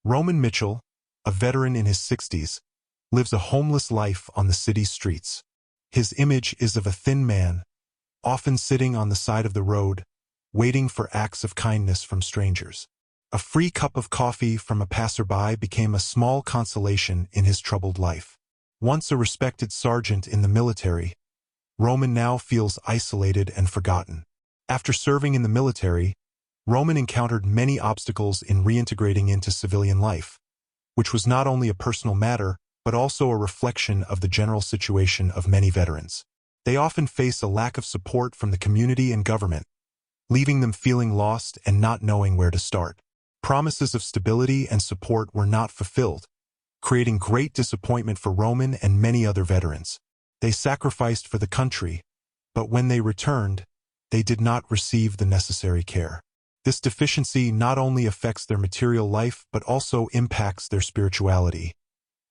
Roman Mitchell, a veteran in his 60s, lives a homeless life on the city's streets. His image is of a thin man, often sitting on the side of the road, waiting for acts of kindness from strangers. A free cup of coffee from a passerby became a small consolation in his troubled life. Once a respected sergeant in the military, Roman now feels isolated and forgotten. After serving in the military, Roman encountered many obstacles in reintegrating into civilian life, which was not only a personal matter, but also a reflection of the general situation of many veterans. They often face a lack of support from the community and government, leaving them feeling lost and not knowing where to start. Promises of stability and support were not fulfilled, creating great disappointment for Roman and many other veterans. They sacrificed for the country, but when they returned, they did not receive the necessary care. This deficiency not only affects their material life but also impacts their spirituality,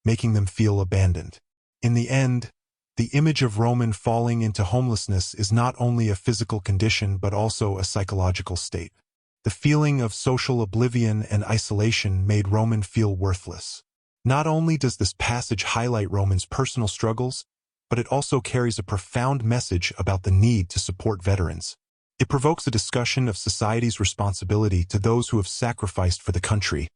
making them feel abandoned. In the end, the image of Roman falling into homelessness is not only a physical condition but also a psychological state. The feeling of social oblivion and isolation made Roman feel worthless. Not only does this passage highlight Roman's personal struggles, but it also carries a profound message about the need to support veterans. It provokes a discussion of society's responsibility to those who have sacrificed for the country,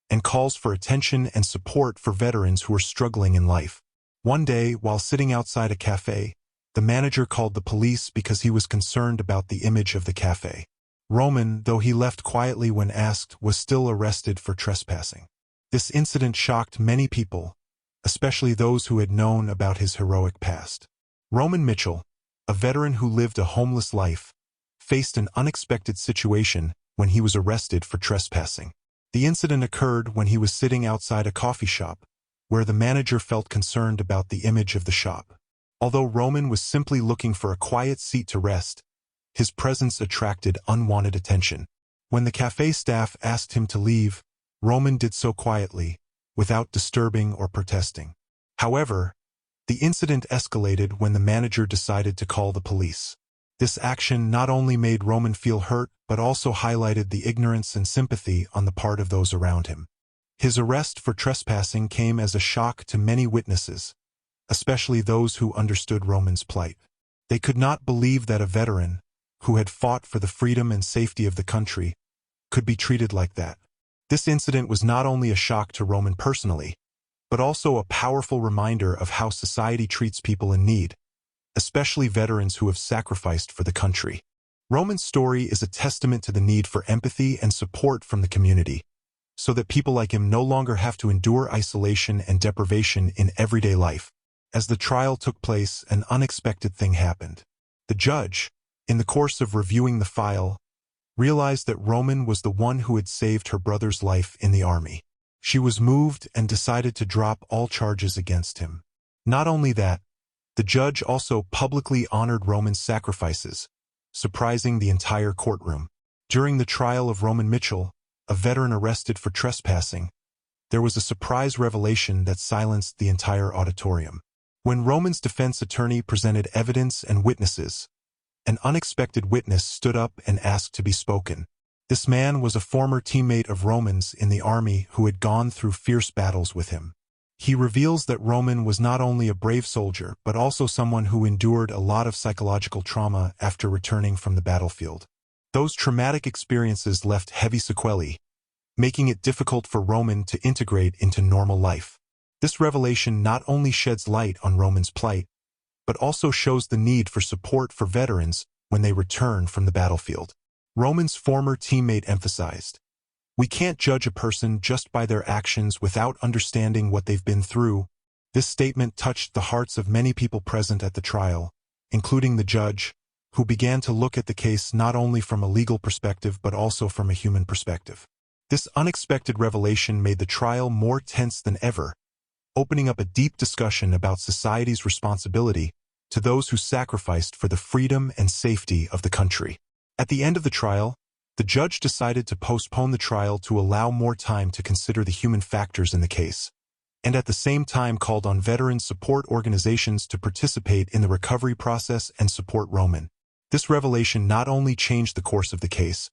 and calls for attention and support for veterans who are struggling in life. One day, while sitting outside a cafe, the manager called the police because he was concerned about the image of the cafe. Roman, though he left quietly when asked, was still arrested for trespassing. This incident shocked many people, especially those who had known about his heroic past. Roman Mitchell, a veteran who lived a homeless life, faced an unexpected situation when he was arrested for trespassing. The incident occurred when he was sitting outside a coffee shop, where the manager felt concerned about the image of the shop. Although Roman was simply looking for a quiet seat to rest, his presence attracted unwanted attention. When the cafe staff asked him to leave, Roman did so quietly, without disturbing or protesting. However, the incident escalated when the manager decided to call the police. This action not only made Roman feel hurt, but also highlighted the ignorance and sympathy on the part of those around him. His arrest for trespassing came as a shock to many witnesses, especially those who understood Roman's plight. They could not believe that a veteran, who had fought for the freedom and safety of the country, could be treated like that. This incident was not only a shock to Roman personally, but also a powerful reminder of how society treats people in need, especially veterans who have sacrificed for the country. Roman's story is a testament to the need for empathy and support from the community, so that people like him no longer have to endure isolation and deprivation in everyday life. As the trial took place, an unexpected thing happened. The judge, in the course of reviewing the file, realized that Roman was the one who had saved her brother's life in the army. She was moved and decided to drop all charges against him. Not only that, the judge also publicly honored Roman's sacrifices, surprising the entire courtroom. During the trial of Roman Mitchell, a veteran arrested for trespassing, there was a surprise revelation that silenced the entire auditorium. When Roman's defense attorney presented evidence and witnesses, an unexpected witness stood up and asked to be spoken. This man was a former teammate of Roman's in the army who had gone through fierce battles with him. He reveals that Roman was not only a brave soldier but also someone who endured a lot of psychological trauma after returning from the battlefield. Those traumatic experiences left heavy sequelae, making it difficult for Roman to integrate into normal life. This revelation not only sheds light on Roman's plight, but also shows the need for support for veterans when they return from the battlefield. Roman's former teammate emphasized, "We can't judge a person just by their actions without understanding what they've been through." This statement touched the hearts of many people present at the trial, including the judge, who began to look at the case not only from a legal perspective but also from a human perspective. This unexpected revelation made the trial more tense than ever, opening up a deep discussion about society's responsibility to those who sacrificed for the freedom and safety of the country. At the end of the trial, the judge decided to postpone the trial to allow more time to consider the human factors in the case, and at the same time called on veteran support organizations to participate in the recovery process and support Roman. This revelation not only changed the course of the case,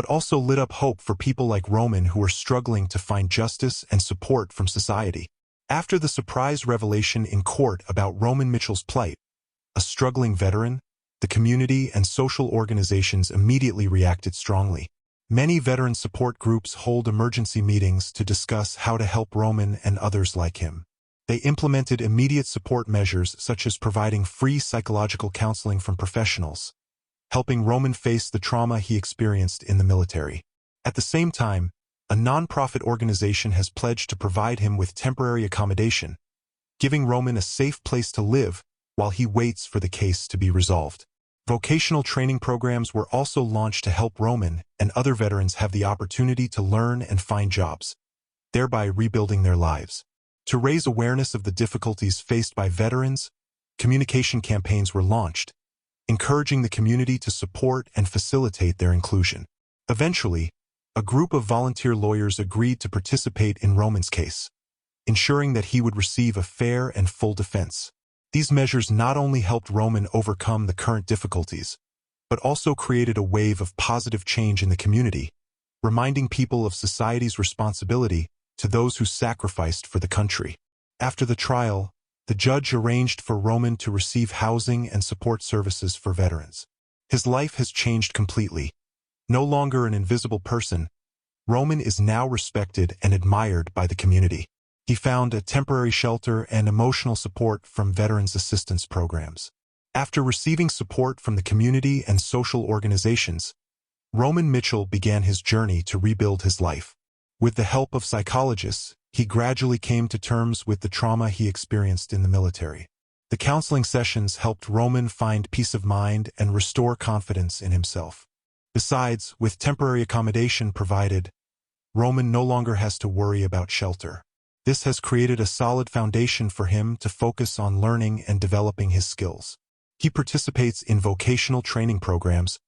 but also lit up hope for people like Roman who were struggling to find justice and support from society. After the surprise revelation in court about Roman Mitchell's plight, a struggling veteran, the community and social organizations immediately reacted strongly. Many veteran support groups hold emergency meetings to discuss how to help Roman and others like him. They implemented immediate support measures such as providing free psychological counseling from professionals, helping Roman face the trauma he experienced in the military. At the same time, a nonprofit organization has pledged to provide him with temporary accommodation, giving Roman a safe place to live while he waits for the case to be resolved. Vocational training programs were also launched to help Roman and other veterans have the opportunity to learn and find jobs, thereby rebuilding their lives. To raise awareness of the difficulties faced by veterans, communication campaigns were launched, encouraging the community to support and facilitate their inclusion. Eventually, a group of volunteer lawyers agreed to participate in Roman's case, ensuring that he would receive a fair and full defense. These measures not only helped Roman overcome the current difficulties, but also created a wave of positive change in the community, reminding people of society's responsibility to those who sacrificed for the country. After the trial, the judge arranged for Roman to receive housing and support services for veterans. His life has changed completely. No longer an invisible person, Roman is now respected and admired by the community. He found a temporary shelter and emotional support from Veterans Assistance Programs. After receiving support from the community and social organizations, Roman Mitchell began his journey to rebuild his life. With the help of psychologists, he gradually came to terms with the trauma he experienced in the military. The counseling sessions helped Roman find peace of mind and restore confidence in himself. Besides, with temporary accommodation provided, Roman no longer has to worry about shelter. This has created a solid foundation for him to focus on learning and developing his skills. He participates in vocational training programs,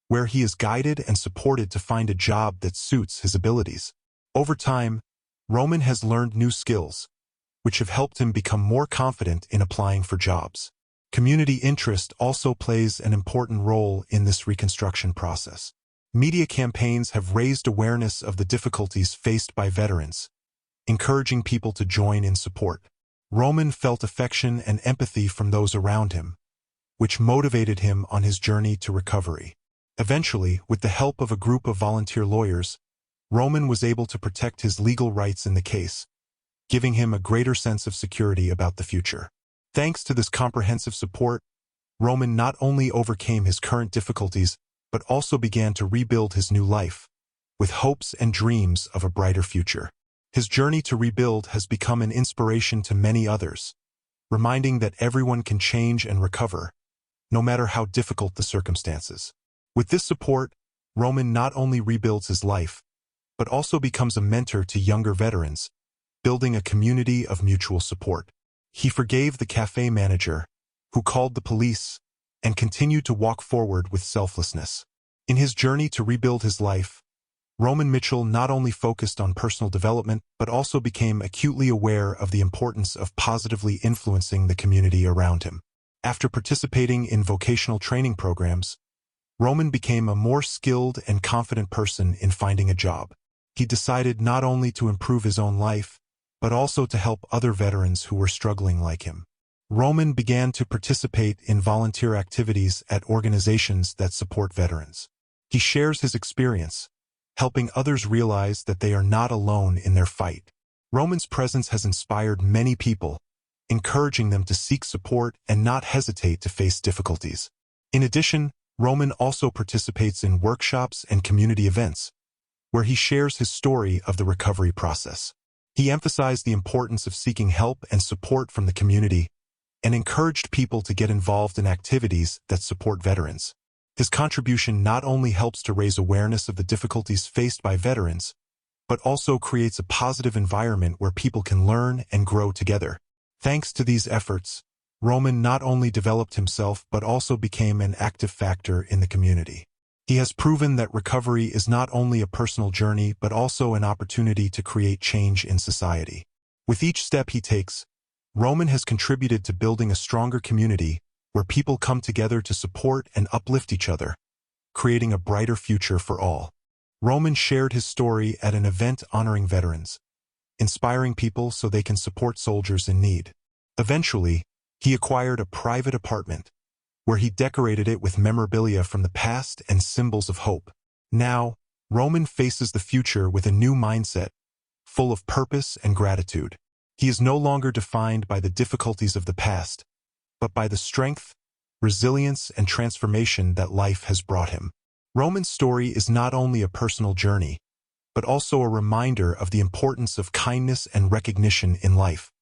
where he is guided and supported to find a job that suits his abilities. Over time, Roman has learned new skills, which have helped him become more confident in applying for jobs. Community interest also plays an important role in this reconstruction process. Media campaigns have raised awareness of the difficulties faced by veterans, encouraging people to join in support. Roman felt affection and empathy from those around him, which motivated him on his journey to recovery. Eventually, with the help of a group of volunteer lawyers, Roman was able to protect his legal rights in the case, giving him a greater sense of security about the future. Thanks to this comprehensive support, Roman not only overcame his current difficulties, but also began to rebuild his new life, with hopes and dreams of a brighter future. His journey to rebuild has become an inspiration to many others, reminding that everyone can change and recover, no matter how difficult the circumstances. With this support, Roman not only rebuilds his life, but also becomes a mentor to younger veterans, building a community of mutual support. He forgave the cafe manager, who called the police, and continued to walk forward with selflessness. In his journey to rebuild his life, Roman Mitchell not only focused on personal development, but also became acutely aware of the importance of positively influencing the community around him. After participating in vocational training programs, Roman became a more skilled and confident person in finding a job. He decided not only to improve his own life, but also to help other veterans who were struggling like him. Roman began to participate in volunteer activities at organizations that support veterans. He shares his experience, helping others realize that they are not alone in their fight. Roman's presence has inspired many people, encouraging them to seek support and not hesitate to face difficulties. In addition, Roman also participates in workshops and community events, where he shares his story of the recovery process. He emphasized the importance of seeking help and support from the community, and encouraged people to get involved in activities that support veterans. His contribution not only helps to raise awareness of the difficulties faced by veterans, but also creates a positive environment where people can learn and grow together. Thanks to these efforts, Roman not only developed himself but also became an active factor in the community. He has proven that recovery is not only a personal journey but also an opportunity to create change in society. With each step he takes, Roman has contributed to building a stronger community where people come together to support and uplift each other, creating a brighter future for all. Roman shared his story at an event honoring veterans, inspiring people so they can support soldiers in need. Eventually, he acquired a private apartment, where he decorated it with memorabilia from the past and symbols of hope. Now, Roman faces the future with a new mindset, full of purpose and gratitude. He is no longer defined by the difficulties of the past, but by the strength, resilience, and transformation that life has brought him. Roman's story is not only a personal journey, but also a reminder of the importance of kindness and recognition in life.